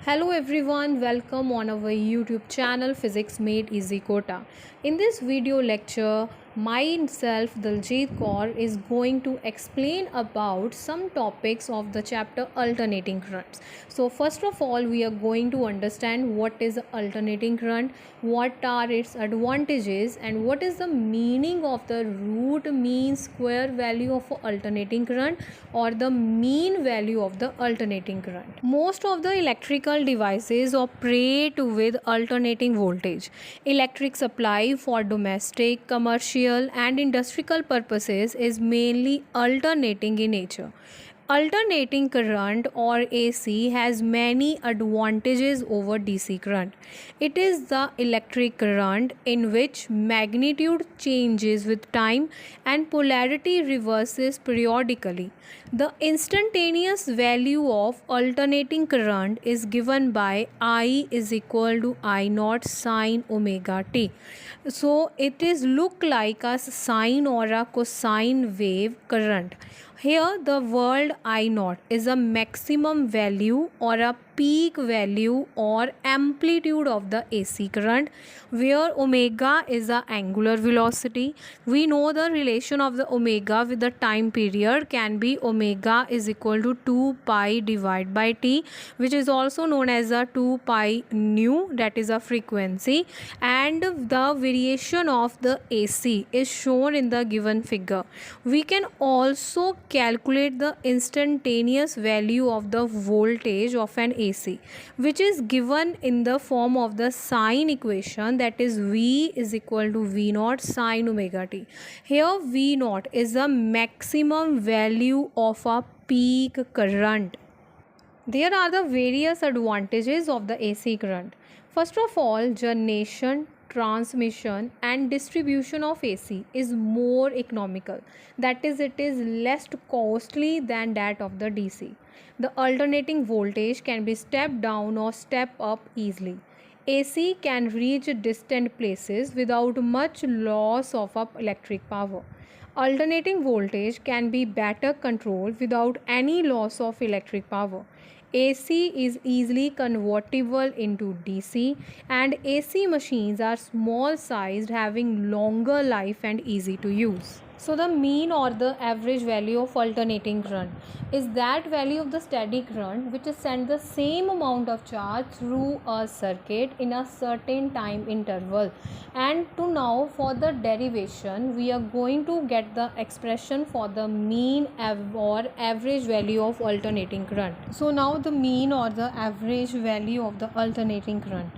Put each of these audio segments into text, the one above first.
Hello everyone, welcome on our YouTube channel Physics Made Easy Kota. In this video lecture, myself Daljit Kaur is going to explain about some topics of the chapter alternating currents. So first of all, we are going to understand what is alternating current, what are its advantages, and what is the meaning of the root mean square value of alternating current or the mean value of the alternating current. Most of the electrical devices operate with alternating voltage. Electric supply for domestic, commercial, and industrial purposes is mainly alternating in nature. Alternating current or AC has many advantages over DC current. It is the electric current in which magnitude changes with time and polarity reverses periodically. The instantaneous value of alternating current is given by I is equal to I naught sine omega t. So it is look like a sine or a cosine wave current. Here the word I naught is a maximum value or a peak value or amplitude of the AC current, where omega is the angular velocity. We know the relation of the omega with the time period can be omega is equal to 2 pi divided by t, which is also known as a 2 pi nu, that is a frequency, and the variation of the AC is shown in the given figure. We can also calculate the instantaneous value of the voltage of an AC, which is given in the form of the sine equation, that is V is equal to V naught sine omega t. Here V naught is the maximum value of a peak current. There are the various advantages of the AC current. First of all, generation, transmission and distribution of AC is more economical. That is, it is less costly than that of the DC. The alternating voltage can be stepped down or step up easily. AC can reach distant places without much loss of electric power. Alternating voltage can be better controlled without any loss of electric power. AC is easily convertible into DC, and AC machines are small sized, having longer life and easy to use. So the mean or the average value of alternating current is that value of the steady current which is sent the same amount of charge through a circuit in a certain time interval. And to now for the derivation, we are going to get the expression for the mean or average value of alternating current. So now the mean or the average value of the alternating current.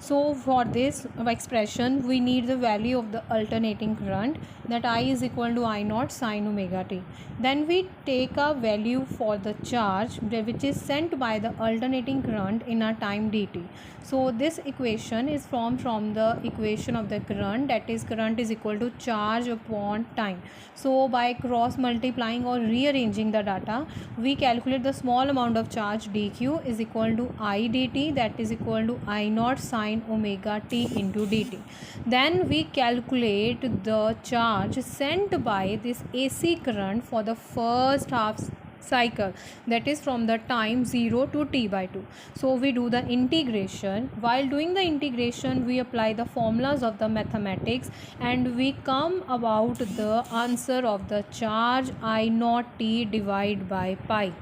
So for this expression, we need the value of the alternating current, that I is equal to I naught sine omega t. Then we take a value for the charge which is sent by the alternating current in a time dt. So this equation is from the equation of the current, that is current is equal to charge upon time. So by cross multiplying or rearranging the data, we calculate the small amount of charge dq is equal to I dt, that is equal to I naught sine omega t into dt. Then we calculate the charge sent by this AC current for the first half cycle, that is from the time 0 to t by 2. So we do the integration. While doing the integration, we apply the formulas of the mathematics and we come about the answer of the charge I naught t divided by pi.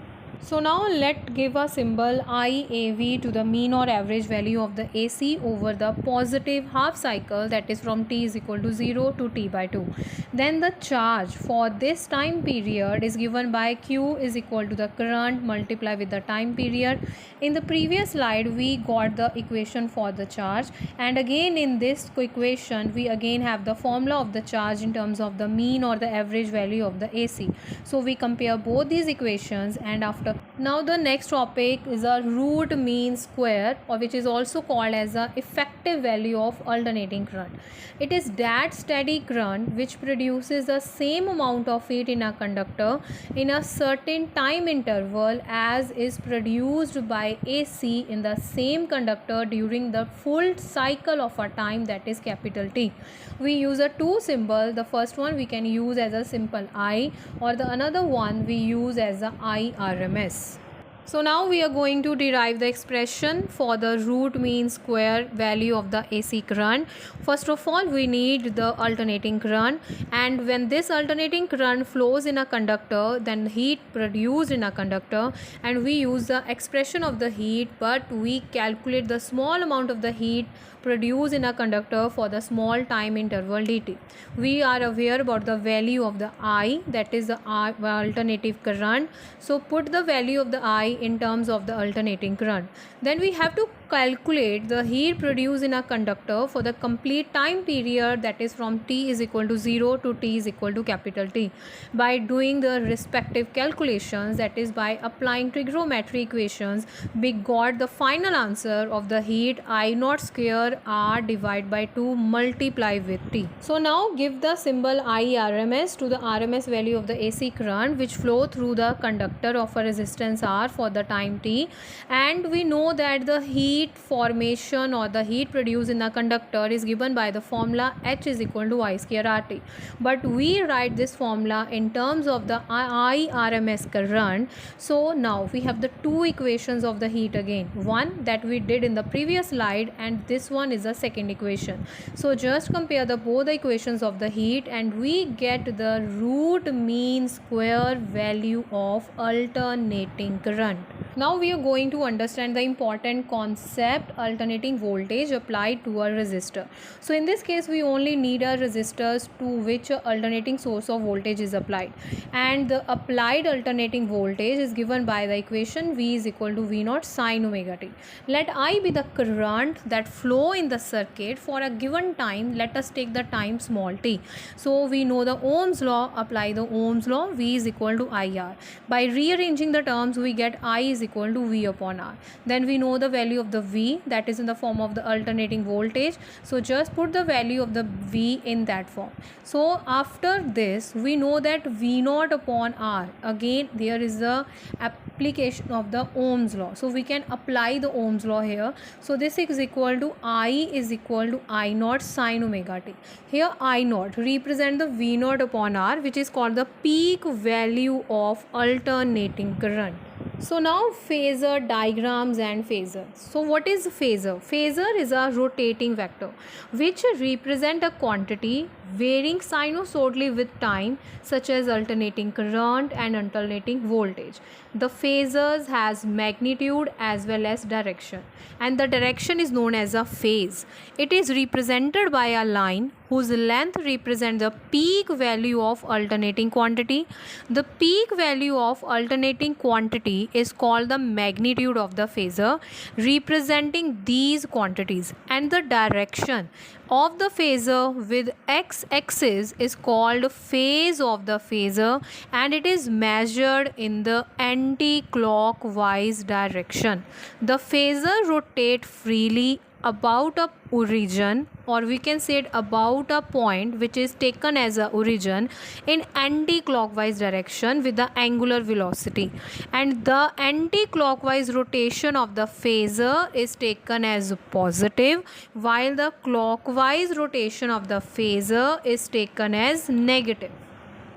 So now let's give a symbol IAV to the mean or average value of the AC over the positive half cycle, that is from t is equal to 0 to t by 2. Then the charge for this time period is given by Q is equal to the current multiplied with the time period. In the previous slide, we got the equation for the charge, and again in this equation, we again have the formula of the charge in terms of the mean or the average value of the AC. So we compare both these equations, and after now the next topic is a root mean square, or which is also called as the effective value of alternating current. It is that steady current which produces the same amount of heat in a conductor in a certain time interval as is produced by AC in the same conductor during the full cycle of a time, that is capital T. We use a two symbol. The first one we can use as a simple I, or the another one we use as a IRMS. So now we are going to derive the expression for the root mean square value of the AC current. First of all, we need the alternating current, and when this alternating current flows in a conductor, then heat produced in a conductor, and we use the expression of the heat, but we calculate the small amount of the heat produced in a conductor for the small time interval dt. We are aware about the value of the I, that is the alternative current. So put the value of the I in terms of the alternating current. Then we have to calculate the heat produced in a conductor for the complete time period, that is from t is equal to 0 to t is equal to capital T, by doing the respective calculations, that is by applying trigonometry equations. We got the final answer of the heat I naught square R divided by 2 multiply with T. So now give the symbol IRMS to the RMS value of the AC current which flow through the conductor of a resistance R for the time T, and we know that the heat formation or the heat produced in the conductor is given by the formula H is equal to I square RT, but we write this formula in terms of the IRMS current. So now we have the two equations of the heat again, one that we did in the previous slide and this one is the second equation. So just compare the both the equations of the heat and we get the root mean square value of alternating current. Now we are going to understand the important concept alternating voltage applied to a resistor. So in this case we only need a resistors to which a alternating source of voltage is applied, and the applied alternating voltage is given by the equation V is equal to V naught sin omega t. Let I be the current that flow in the circuit for a given time. Let us take the time small t. So we know the Ohm's law, apply the Ohm's law, V is equal to IR. By rearranging the terms we get I is equal to V upon R. Then we know the value of the V, that is in the form of the alternating voltage. So just put the value of the V in that form. So after this we know that V naught upon R, again there is the application of the Ohm's law. So we can apply the Ohm's law here. So this is equal to I is equal to I naught sin omega t. Here I naught represent the V naught upon R, which is called the peak value of alternating current. So now phasor diagrams and phasor. So what is phasor? Phasor is a rotating vector which represent a quantity varying sinusoidally with time, such as alternating current and alternating voltage. The phasors has magnitude as well as direction, and the direction is known as a phase. It is represented by a line whose length represents the peak value of alternating quantity. The peak value of alternating quantity is called the magnitude of the phasor, representing these quantities, and the direction of the phasor with x-axis is called phase of the phasor, and it is measured in the anti-clockwise direction. The phasor rotates freely about a origin, or we can say it about a point which is taken as a origin in anti-clockwise direction with the angular velocity, and the anti-clockwise rotation of the phasor is taken as positive, while the clockwise rotation of the phasor is taken as negative.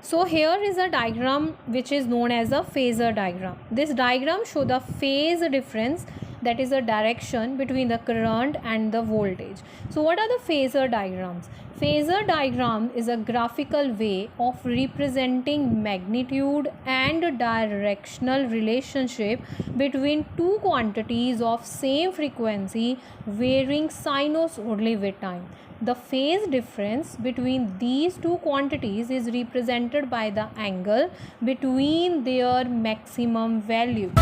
So here is a diagram which is known as a phasor diagram. This diagram shows the phase difference, that is a direction between the current and the voltage. So what are the phasor diagrams? Phasor diagram is a graphical way of representing magnitude and directional relationship between two quantities of same frequency varying sinusoidally with time. The phase difference between these two quantities is represented by the angle between their maximum value.